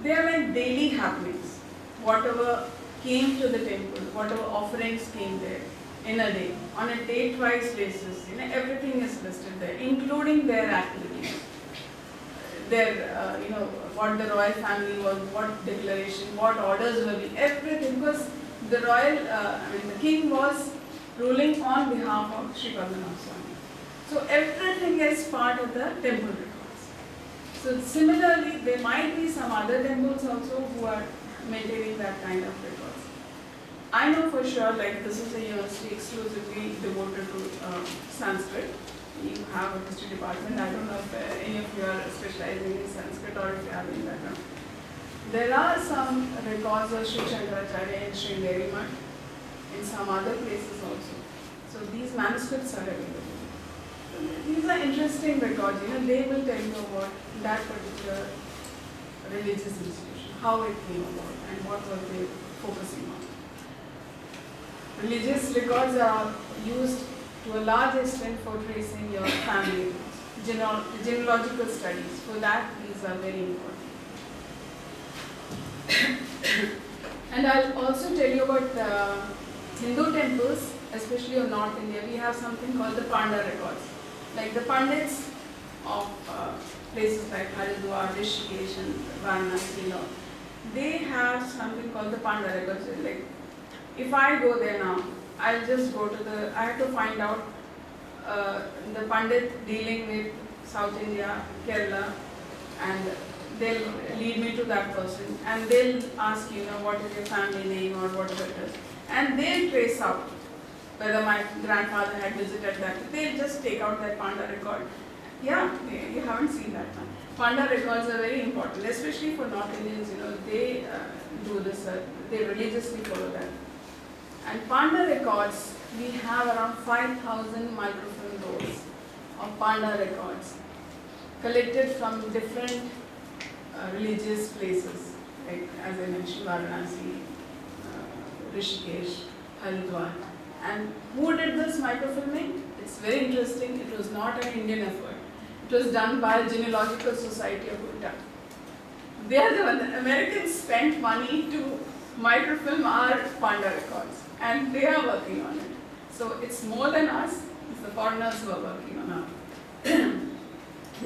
they are like daily happenings. Whatever came to the temple, whatever offerings came there in a day, on a date-wise basis, everything is listed there, including their activities. Their, what the royal family was, what declaration, what orders were being, everything, because the royal, the king was ruling on behalf of Sri Padmanabha Swami. So everything is part of the temple records. So similarly, there might be some other temples also who are maintaining that kind of records. I know for sure, like this is a university exclusively devoted to Sanskrit. You have a history department. I don't know if any of you are specializing in Sanskrit or if you have any background. There are some records of Sri Shankaracharya in Sringeri Math, in some other places also. So these manuscripts are available. These are interesting records. They will tell you about that particular religious institution, how it came about, and what were they focusing on. Religious records are used to a large extent for tracing your family roots. genealogical studies. For that, these are very important. And I'll also tell you about Hindu temples, especially in North India. We have something called the Panda records. Like the Pandits of places like Haridwar, Rishikesh and Varanasi, they have something called the Panda records. Like if I go there now, I'll just go to I have to find out the Pandit dealing with South India, Kerala, and they'll lead me to that person and they'll ask, what is your family name or whatever it is. And they'll trace out whether my grandfather had visited that. They'll just take out that Panda record. Yeah, you haven't seen that one. Panda records are very important, especially for North Indians, they do this, they religiously follow that. And Panda records, we have around 5,000 microfilm rolls of Panda records collected from different religious places, like as I mentioned, Varanasi, Rishikesh, Haridwar. And who did this microfilming? It's very interesting. It was not an Indian effort. It was done by Genealogical Society of Utah. They are the ones. Americans spent money to microfilm our Panda records, and they are working on it. So it's more than us. It's the foreigners who are working on our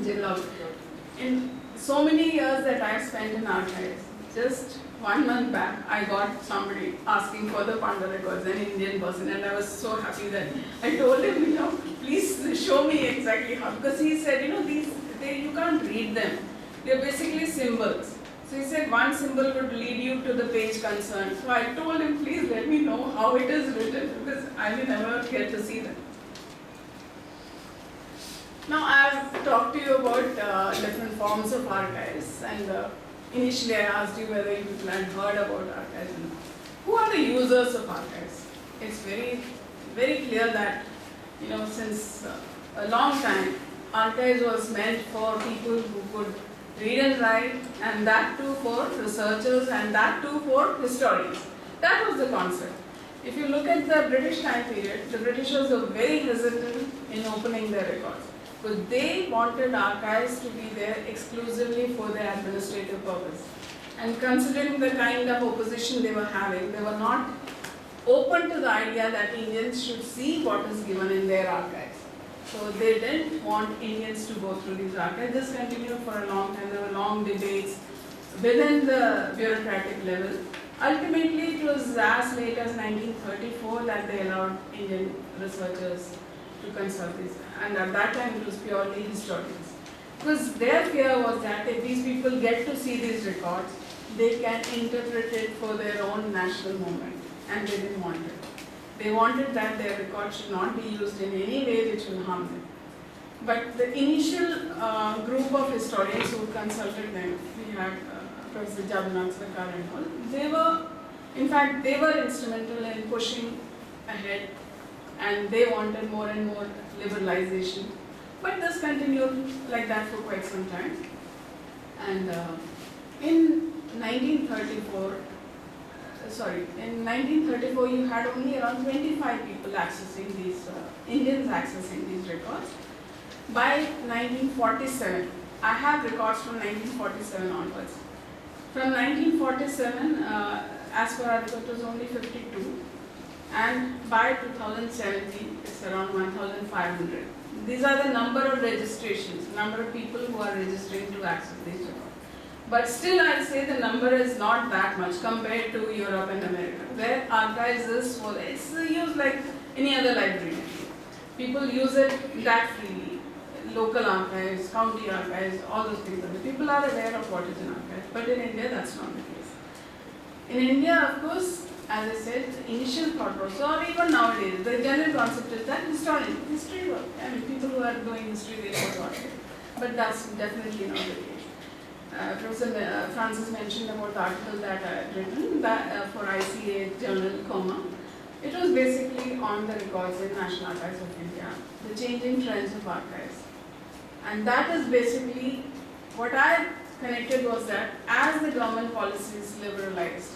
genealogical. In so many years that I spent in archives, just 1 month back, I got somebody asking for the Panda records, an Indian person, and I was so happy that I told him, please show me exactly how, because he said, you can't read them. They're basically symbols. So he said one symbol would lead you to the page concerned. So I told him, please let me know how it is written, because I will never get to see them. Now I have talked to you about different forms of archives, and initially I asked you whether you people had heard about archives. Who are the users of archives? It's very, very clear that, since a long time, archives was meant for people who could read and write, and that too for researchers, and that too for historians. That was the concept. If you look at the British time period, the Britishers were very hesitant in opening their records, because they wanted archives to be there exclusively for their administrative purpose. And considering the kind of opposition they were having, they were not open to the idea that Indians should see what is given in their archives. So they didn't want Indians to go through these archives. This continued for a long time. There were long debates within the bureaucratic level. Ultimately, it was as late as 1934 that they allowed Indian researchers to consult these. And at that time, it was purely historians. Because their fear was that if these people get to see these records, they can interpret it for their own national movement. And they didn't want it. They wanted that their records should not be used in any way which will harm them. But the initial group of historians who consulted them, we had Professor Jagannath Sarkar and all, they were instrumental in pushing ahead, and they wanted more and more liberalization. But this continued like that for quite some time. And in 1934, you had only around 25 people accessing these, Indians accessing these records. By 1947, I have records from 1947 onwards. From 1947, as per our report, it was only 52. And by 2017, it's around 1,500. These are the number of registrations, number of people who are registering to access these records. But still, I'll say the number is not that much compared to Europe and America, where archives is for, it's used like any other library. People use it that freely. Local archives, county archives, all those things. People are aware of what is an archive, but in India, that's not the case. In India, of course, as I said, the initial thought process, or even nowadays, the general concept is that history work. I mean, people who are doing history, they know what it is. But that's definitely not the case. Professor Francis mentioned about the article that I had written for ICA journal, COMA. It was basically on the records in National Archives of India, the changing trends of archives. And that is basically what I connected was that as the government policies liberalized,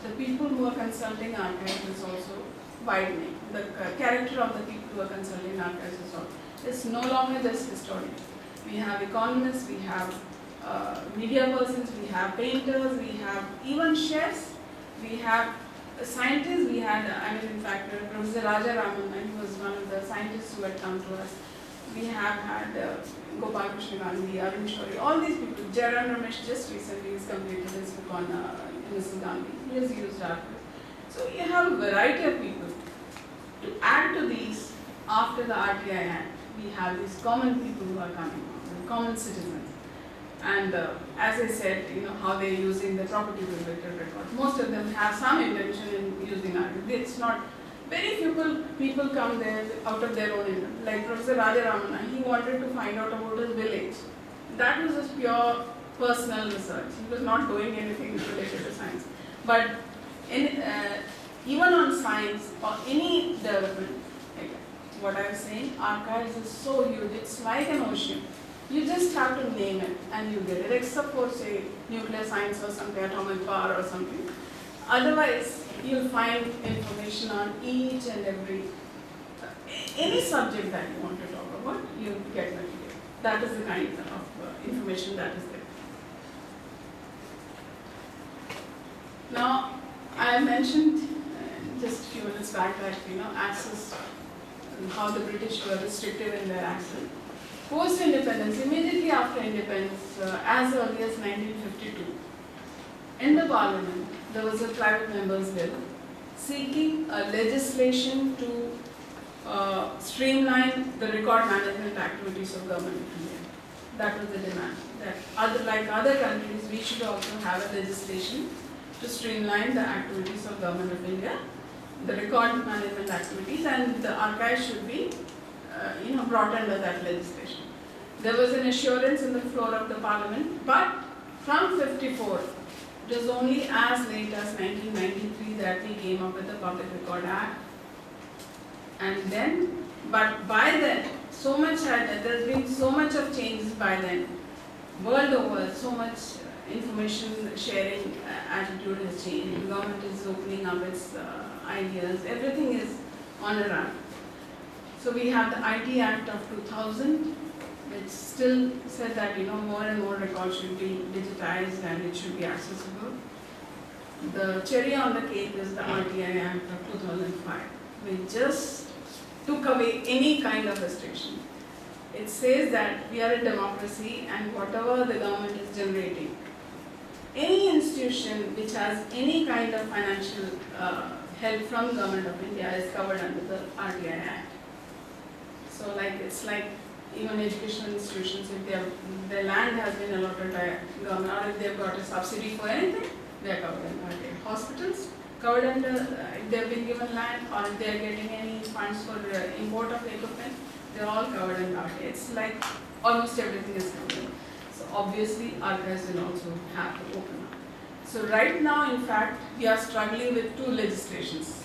the people who are consulting archives is also widening. The character of the people who are consulting archives is also. It's no longer just historian. We have economists, we have media persons, we have painters, we have even chefs, we have scientists. We had, in fact, Professor Raja Raman, he was one of the scientists who had come to us. We have had Gopal Krishna Gandhi, Arun Shourie, all these people. Jairam Ramesh just recently has completed his book on Mrs. Gandhi. He has used art. So you have a variety of people. To add to these, after the RTI Act, we have these common people who are coming on, the common citizens. And as I said, how they're using the property related record. Most of them have some intention in using art. It's not, very few people come there out of their own interest. Like Professor Raja Ramana, he wanted to find out about his village. That was just pure personal research. He was not doing anything related to science. But even on science or any development, like what I was saying, archives is so huge. It's like an ocean. You just have to name it and you get it, except for, say, nuclear science or something, atomic power or something. Otherwise, you'll find information on each and every, any subject that you want to talk about, you'll get material. That is the kind of information that is there. Now, I mentioned just a few minutes back that, access, and how the British were restrictive in their access. Post-independence, immediately after independence, as early as 1952, in the parliament, there was a private member's bill seeking a legislation to streamline the record management activities of government of India. That was the demand. That like other countries, we should also have a legislation to streamline the activities of government of India, the record management activities, and the archive should be brought under that legislation. There was an assurance in the floor of the parliament, but from 54, it was only as late as 1993 that we came up with the Public Record Act. And then, but by then, there's been so much of changes by then. World over, so much information sharing attitude has changed. The government is opening up its ideas. Everything is on a run. So we have the IT Act of 2000, which still said that more and more records should be digitized and it should be accessible. The cherry on the cake is the RTI Act of 2005, which just took away any kind of restriction. It says that we are a democracy and whatever the government is generating, any institution which has any kind of financial help from Government of India is covered under the RTI Act. So it's like even educational institutions, if their land has been allotted by government or if they've got a subsidy for anything, they are covered under RTI. Hospitals, covered under, if they've been given land or if they're getting any funds for import of equipment, they're all covered under RTI. It's like almost everything is covered. So obviously archives will also have to open up. So right now, in fact, we are struggling with two legislations.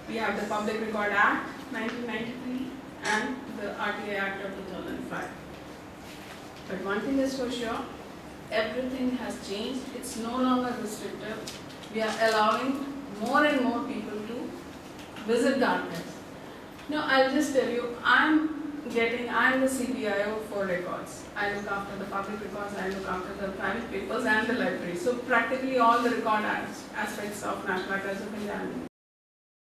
We have the Public Record Act 1993 and the RTI Act of 2005. But one thing is for sure, everything has changed. It's no longer restrictive. We are allowing more and more people to visit the archives. Now, I'll just tell you, I'm the CBIO for records. I look after the public records, I look after the private papers and the library. So practically all the record aspects of National Archives of India.